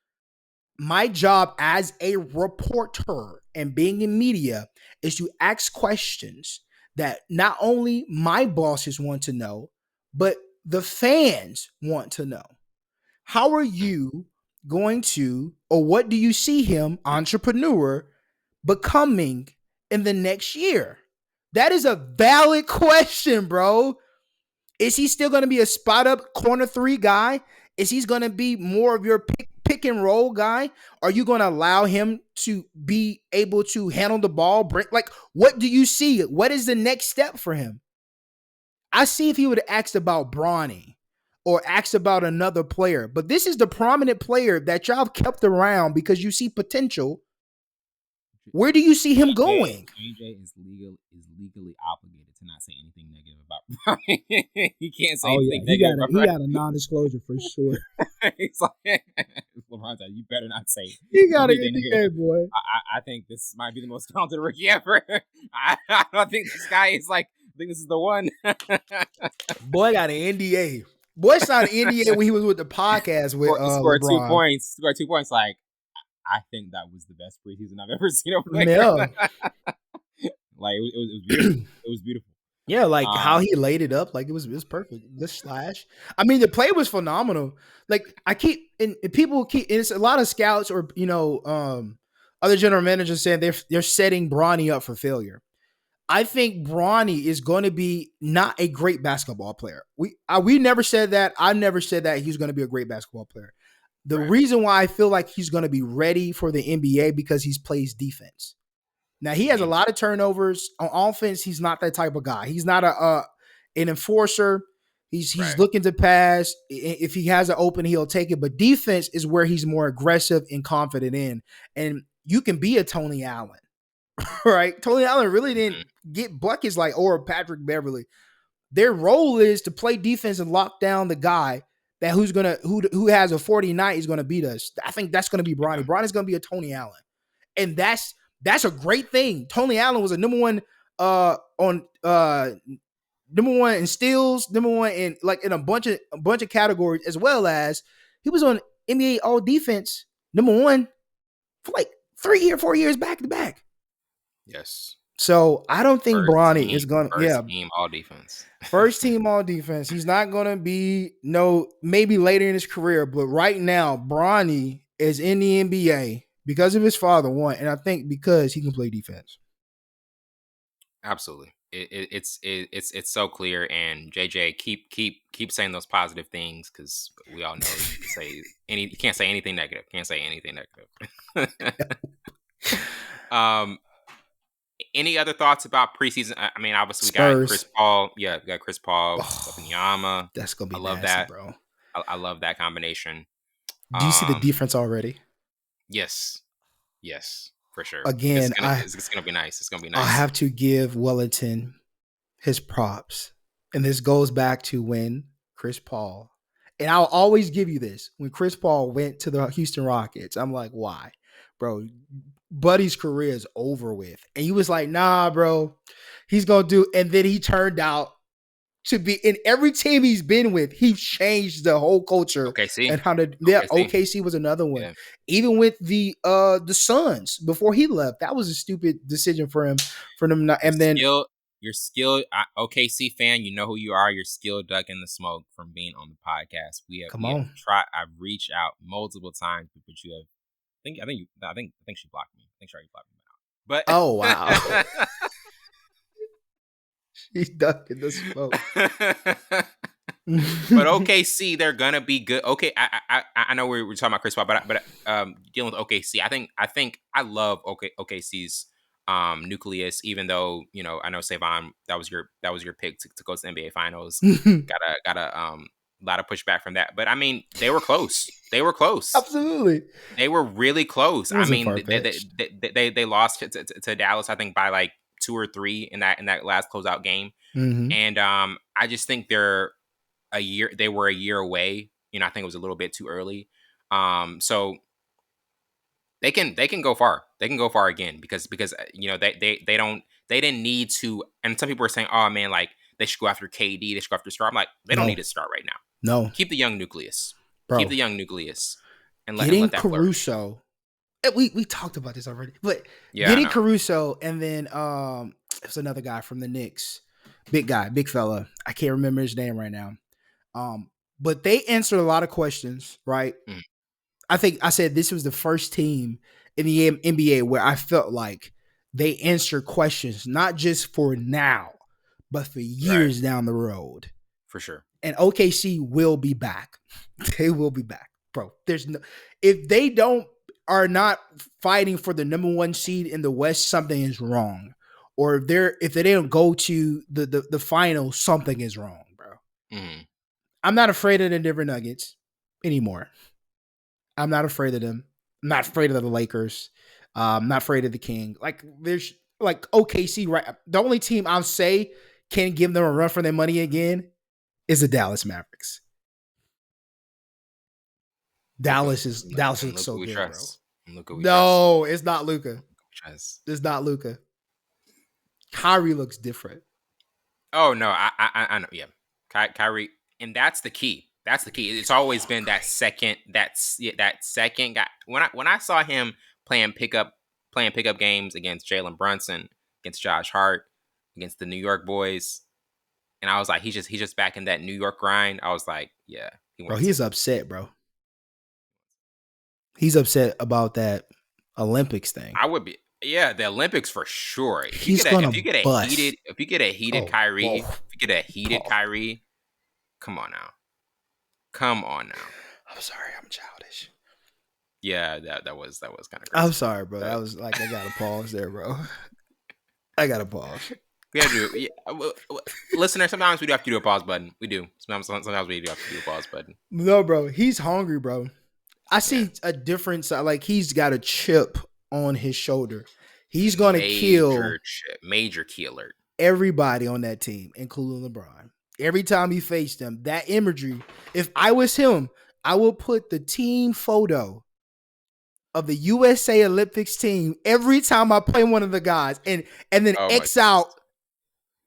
B: My job as a reporter and being in media is to ask questions that not only my bosses want to know, but the fans want to know. How are
A: Mm.
B: you going to, or what do you see him, entrepreneur, becoming in the next year? That is a valid question, bro. Is he still going to be a spot up corner three guy? Is he going to be more of your pick and roll guy? Are you going to allow him to be able to handle the ball? Like, what do you see? What is the next step for him? I see if he would have asked about Bronny or asked about another player, but this is the prominent player that y'all have kept around because you see potential. Where do you see him going?
A: JJ is legally obligated to not say anything negative about Brian. He can't say
B: Oh yeah,
A: anything negative about
B: he
A: Brian.
B: got a non-disclosure for sure.
A: He's like LeBron said, "You better not say
B: He got an
A: anything
B: NDA,
A: negative."
B: boy.
A: I think this might be the most talented rookie ever. I don't think this guy is like. I think this is the one.
B: Boy got an NDA. Boy signed an NDA when he was with the podcast with
A: Scored 2
B: LeBron.
A: points. Scored 2 points. Like, I think that was the best preseason I've ever seen a player.
B: Yeah.
A: Like it was beautiful. It was beautiful.
B: Yeah, like how he laid it up, like it was perfect. The slash. I mean, the play was phenomenal. Like I keep and people keep and it's a lot of scouts or other general managers saying they're setting Bronny up for failure. I think Bronny is going to be not a great basketball player. We never said that. I never said that he's going to be a great basketball player. The reason why I feel like he's going to be ready for the NBA because he's plays defense. Now he has a lot of turnovers on offense. He's not that type of guy. He's not an enforcer. He's looking to pass. If he has an open, he'll take it. But defense is where he's more aggressive and confident in. And you can be a Tony Allen, right? Tony Allen really didn't get buckets like or Patrick Beverly. Their role is to play defense and lock down the guy that who has a 40 night is gonna beat us. I think that's gonna be Bronny. Bronny's gonna be a Tony Allen, and that's a great thing. Tony Allen was a number one in steals, number one in like in a bunch of categories, as well as he was on NBA All Defense number one for like 4 years back to back.
A: Yes.
B: So I don't think Bronny is gonna
A: first team all defense.
B: First team all defense. He's not gonna be maybe later in his career, but right now Bronny is in the NBA because of his father, one, and I think because he can play defense.
A: Absolutely, it's so clear. And JJ, keep saying those positive things because we all know you can't say anything negative. Can't say anything negative. Any other thoughts about preseason? I mean, obviously we got Chris Paul. Yeah, we got Chris Paul, Wembanyama.
B: That's gonna be
A: I love
B: nasty,
A: that,
B: bro.
A: I love that combination.
B: Do you see the difference already?
A: Yes, for sure.
B: Again,
A: it's gonna be nice. It's gonna be nice.
B: I have to give Wellington his props, and this goes back to when Chris Paul, and I'll always give you this, when Chris Paul went to the Houston Rockets. I'm like, why, bro? Buddy's career is over with, and he was like, nah, bro, he's gonna do. And then he turned out to be in every team he's been with. He changed the whole culture.
A: OKC.
B: And how to OKC was another one. Yeah. Even with the Suns before he left, that was a stupid decision for him not. And then
A: you're skilled OKC fan. You know who you are. You're still ducking the smoke from being on the podcast. I've reached out multiple times, but you have. I think she blocked me. I think she already blocked me out. But
B: oh wow. He's ducking the smoke.
A: But OKC, they're gonna be good. Okay, I know we're talking about Chris Paul, but dealing with OKC, I think I love OKC's nucleus. Even though I know Savon, that was your pick to go to the NBA Finals. got a lot of pushback from that, but I mean they were close.
B: Absolutely,
A: they were really close. I mean they lost to Dallas, I think by like 2 or 3 in that last closeout game.
B: Mm-hmm.
A: And I just think they were a year away. I think it was a little bit too early. So they can go far. They can go far again because they didn't need to. And some people are saying, oh man, like they should go after KD, they should go after Star. I'm like, they don't need to start right now.
B: No.
A: Keep the young nucleus.
B: Bro.
A: Keep the young nucleus. And let that
B: Caruso. We talked about this already, but getting Caruso and then there's another guy from the Knicks, big fella. I can't remember his name right now. But they answered a lot of questions, right? Mm. I think I said this was the first team in the NBA where I felt like they answered questions not just for now, but for years down the road.
A: For sure.
B: And OKC will be back. They will be back, bro. If they are not fighting for the number 1 seed in the West, something is wrong. Or if they don't go to the final, something is wrong, bro. Mm. I'm not afraid of the Denver Nuggets anymore. I'm not afraid of them. I'm not afraid of the Lakers. I'm not afraid of the King. Like there's like OKC, right? The only team I'll say can give them a run for their money again is the Dallas Mavericks. Dallas
A: And
B: looks
A: look
B: so
A: who we
B: good, bro.
A: trust. And look who we trust.
B: No, it's not Luca.
A: Trust.
B: It's not Luca. Kyrie looks different.
A: Oh no, I know. Yeah, Kyrie, and that's the key. That's the key. It's always been that
B: Great.
A: second. That second guy. When I saw him playing pickup games against Jalen Brunson, against Josh Hart, against the New York boys, and I was like, he's just back in that New York grind. I was like, yeah, he
B: Bro,
A: wants it.
B: he's upset, bro. He's upset about that Olympics thing.
A: I would be. Yeah, the Olympics for sure.
B: He's gonna bust.
A: If you get a heated
B: Oh, whoa.
A: Kyrie, if you get a heated
B: Paul.
A: Kyrie, come on now, come on now.
B: I'm sorry, I'm childish.
A: Yeah, that was kind of
B: I'm
A: crazy.
B: sorry, bro. That was like I gotta pause there, bro. I gotta pause.
A: We gotta do it. Yeah, listener, sometimes we do have to do a pause button. We do. Sometimes we do have to do a pause button.
B: No, bro. He's hungry, bro. I
A: Yeah.
B: see a difference. Like he's got a chip on his shoulder. He's gonna kill
A: Major key alert.
B: everybody on that team, including LeBron. Every time he faced them, that imagery. If I was him, I would put the team photo of the USA Olympics team every time I play one of the guys, and then
A: Oh my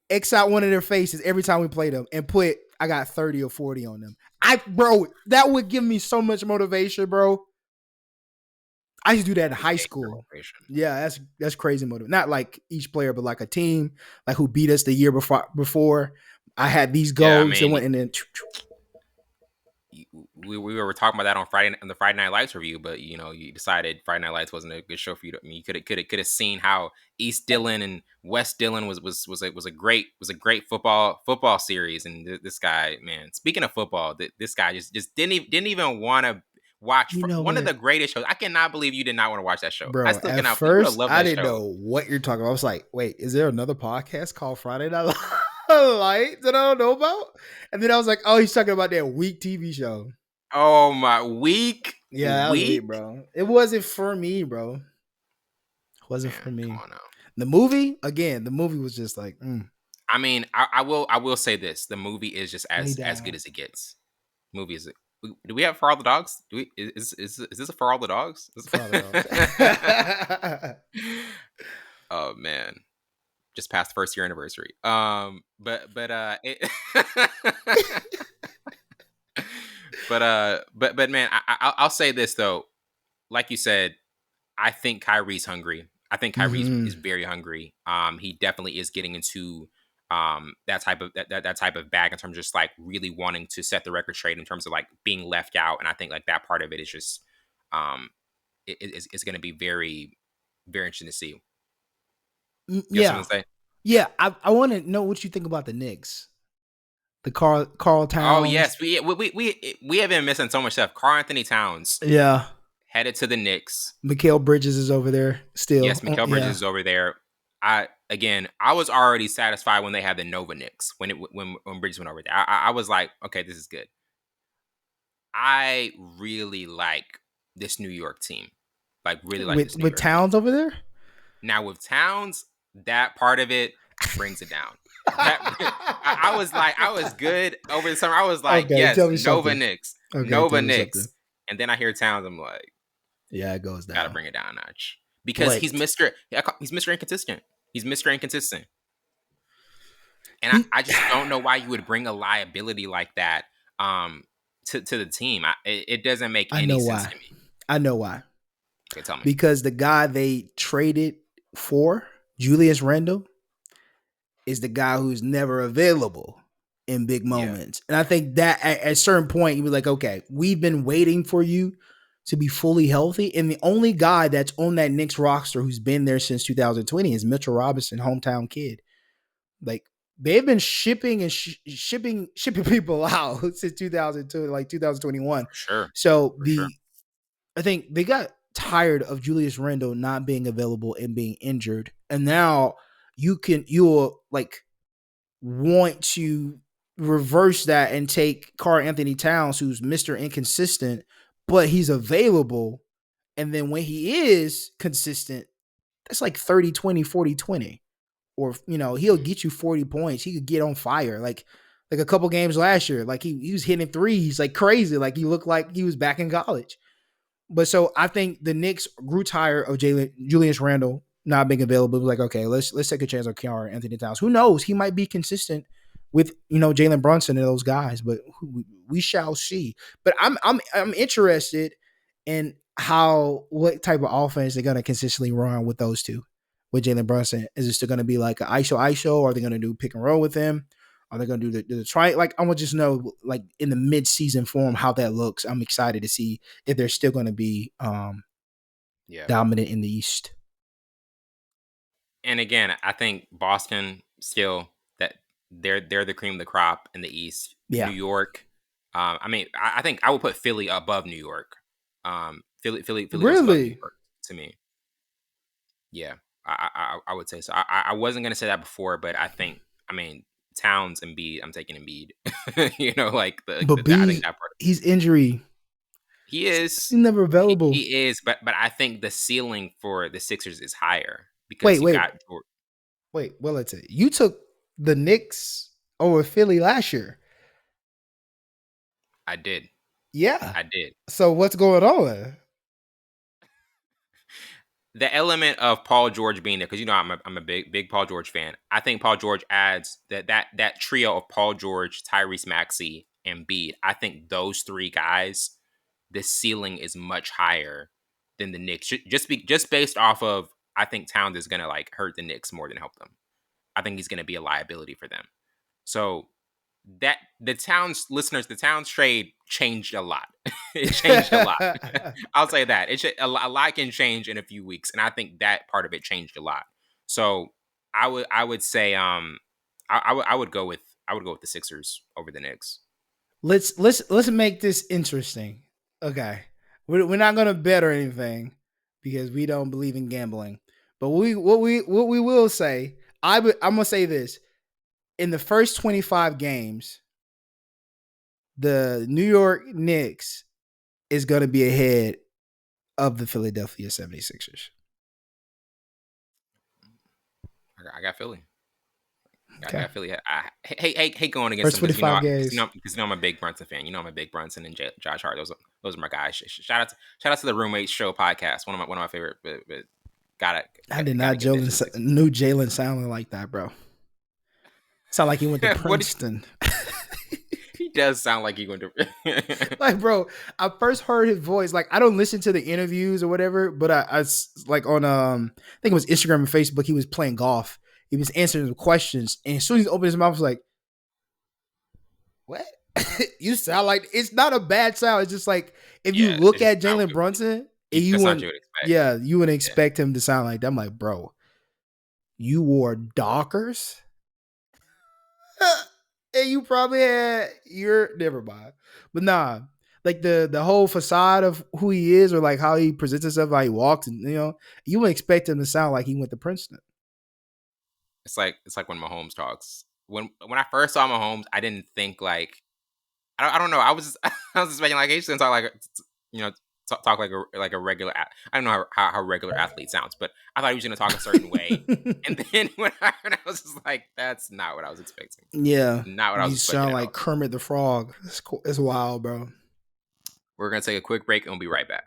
B: X out one of their faces every time we play them, and put I got 30 or 40 on them. Bro, that would give me so much motivation, bro. I used to do that in high school.
A: motivation.
B: Yeah, that's crazy motivation. Not like each player, but like a team, like who beat us the year before. I had these
A: Yeah, I
B: goals and
A: mean,
B: went and then
A: we were talking about that on the Friday Night Lights review, but you decided Friday Night Lights wasn't a good show for you. I mean, you could have seen how East Dillon and West Dillon was a great football series, and this guy, man. Speaking of football, this guy just didn't even want to watch
B: you know
A: one of
B: what,
A: the greatest shows. I cannot believe you did not want to watch that show. I
B: bro.
A: still
B: At
A: cannot. You would have
B: first,
A: loved
B: I
A: that
B: didn't
A: show.
B: know what you're talking about. I was like, wait, is there another podcast called Friday Night Lights that I don't know about? And then I was like, oh, he's talking about that weak TV show.
A: Oh my week.
B: Yeah, that was weak, bro. It wasn't for me, bro. It wasn't
A: Man,
B: for me.
A: come on now.
B: The movie was just like,
A: I mean, I will say this: the movie is just
B: lay
A: as good
B: down.
A: as it gets. Movie is. Do we have For All the Dogs? Do we is this a For All the Dogs?
B: Father dogs.
A: Oh man, just past the first year anniversary. But man, I'll say this though. Like you said, I think Kyrie's hungry. I think Kyrie is
B: Mhm.
A: very hungry. He definitely is getting into that type of that type of bag in terms of just like really wanting to set the record straight in terms of like being left out. And I think like that part of it is just um it's going to be very very interesting to see. You have
B: Yeah.
A: something to say?
B: Yeah. I want to know what you think about the Knicks. The Carl
A: Oh
B: Towns.
A: yes, we have been missing so much stuff. Karl Anthony Towns
B: Yeah.
A: headed to the Knicks.
B: Mikal Bridges is over there still.
A: Yes, Mikal Bridges
B: Yeah.
A: is over there. I was already satisfied when they had the Nova Knicks when Bridges went over there. I was like, okay, this is good. I really like this New York team. Like really like this New
B: With
A: York team.
B: Towns over there?
A: Now with Towns, that part of it brings it down. I was good over the summer. I was like,
B: Okay,
A: yes,
B: tell me
A: Nova
B: something.
A: Knicks,
B: Okay,
A: Nova
B: tell me
A: Knicks,
B: something.
A: and then I hear Towns. I'm like,
B: Yeah, it goes
A: gotta
B: down.
A: bring it down a notch because he's Mr. Inconsistent. He's Mr. Inconsistent, and I just don't know why you would bring a liability like that to the team. It doesn't make any sense to me.
B: I know why.
A: Okay, tell me.
B: Because the guy they traded for, Julius Randle, is the guy who's never available in big moments. And I think that at a certain point, you be like, okay, we've been waiting for you to be fully healthy. And the only guy that's on that Knicks roster who's been there since 2020 is Mitchell Robinson, hometown kid. Like they've been shipping and shipping people out since 2002, like 2021.
A: Sure.
B: So I think they got tired of Julius Randle not being available and being injured, and now you'll like want to reverse that and take Karl Anthony Towns, who's Mr. Inconsistent, but he's available, and then when he is consistent, that's like 30-20, 40-20. Or he'll get you 40 points. He could get on fire. Like like a couple games last year. Like he was hitting threes like crazy. Like he looked like he was back in college. But so I think the Knicks grew tired of Julius Randle not being available. It was like, okay, let's take a chance on Kiara Anthony Towns. Who knows? He might be consistent with Jalen Brunson and those guys, but we shall see. But I'm interested in what type of offense they're gonna consistently run with those two, with Jalen Brunson. Is it still gonna be like an ISO? Or are they gonna do pick and roll with him? Are they going to do the try? Like, I want to just know, like, in the mid-season form, how that looks. I'm excited to see if they're still going to be
A: Yeah.
B: dominant in the East.
A: And again, I think Boston still that they're the cream of the crop in the East.
B: Yeah.
A: New York, I mean, I think I would put Philly above New York. Philly was above New
B: Really?
A: York to me. Yeah, I would say so. I wasn't gonna say that before, but I mean, Towns and Embiid. I'm taking Embiid. Like
B: But
A: I think
B: B,
A: that part.
B: he's injury.
A: He
B: He's
A: is.
B: never available.
A: He is, but I think the ceiling for the Sixers is higher because
B: Wait,
A: you
B: wait,
A: got
B: wait. Well, let's say you took the Knicks over Philly last year.
A: I did.
B: Yeah.
A: I did.
B: So what's going on?
A: The element of Paul George being there, because I'm a big Paul George fan. I think Paul George adds that trio of Paul George, Tyrese Maxey, and Embiid. I think those three guys, the ceiling is much higher than the Knicks. Just based off of, I think Towns is gonna like hurt the Knicks more than help them. I think he's gonna be a liability for them. So that the Towns trade changed a lot. It changed a lot. I'll say that a lot can change in a few weeks, and I think that part of it changed a lot. So I would say I would go with the Sixers over the Knicks.
B: Let's make this interesting. Okay, we're not gonna bet or anything because we don't believe in gambling. But what we will say, I'm gonna say this: in the first 25 games, the New York Knicks is gonna be ahead of the Philadelphia 76ers.
A: I got Philly. I
B: Okay,
A: got Philly. I hate going against
B: first
A: them
B: 25 games.
A: because I'm a big Brunson fan. I'm a big Brunson and Josh Hart. Those are my guys. Shout out to the Roommates Show podcast. One of my favorite. But
B: I did
A: gotta
B: not
A: give that to the Sixers.
B: knew Jalen sounding like that, bro. Sound like he went to
A: What
B: Princeton.
A: he does sound like he went to.
B: Like, bro, I first heard his voice. Like, I don't listen to the interviews or whatever, but I like on I think it was Instagram and Facebook. He was playing golf. He was answering the questions, and as soon as he opened his mouth, I was like, "What? You sound like it's not a bad sound. It's just like if you
A: Yeah,
B: look
A: it just
B: at Jalen Brunson, and you
A: that's not what
B: wouldn't,
A: you would expect.
B: yeah, you wouldn't
A: Yeah.
B: expect him to sound like that. I'm like, bro, you wore Dockers, and you probably had your never mind, but nah." Like the whole facade of who he is, or like how he presents himself, how he walks, and you wouldn't expect him to sound like he went to Princeton.
A: It's like when Mahomes talks. When I first saw Mahomes, I didn't think like I don't know. I was I was expecting like he's gonna talk like you know talk like a regular. I don't know how regular athlete sounds, but I thought he was gonna talk a certain way. And then when I was just like, that's not what I was expecting.
B: Yeah,
A: Not what I was
B: you
A: expecting
B: sound
A: at
B: like
A: all.
B: Kermit the Frog. It's wild, bro.
A: We're gonna take a quick break and we'll be right back.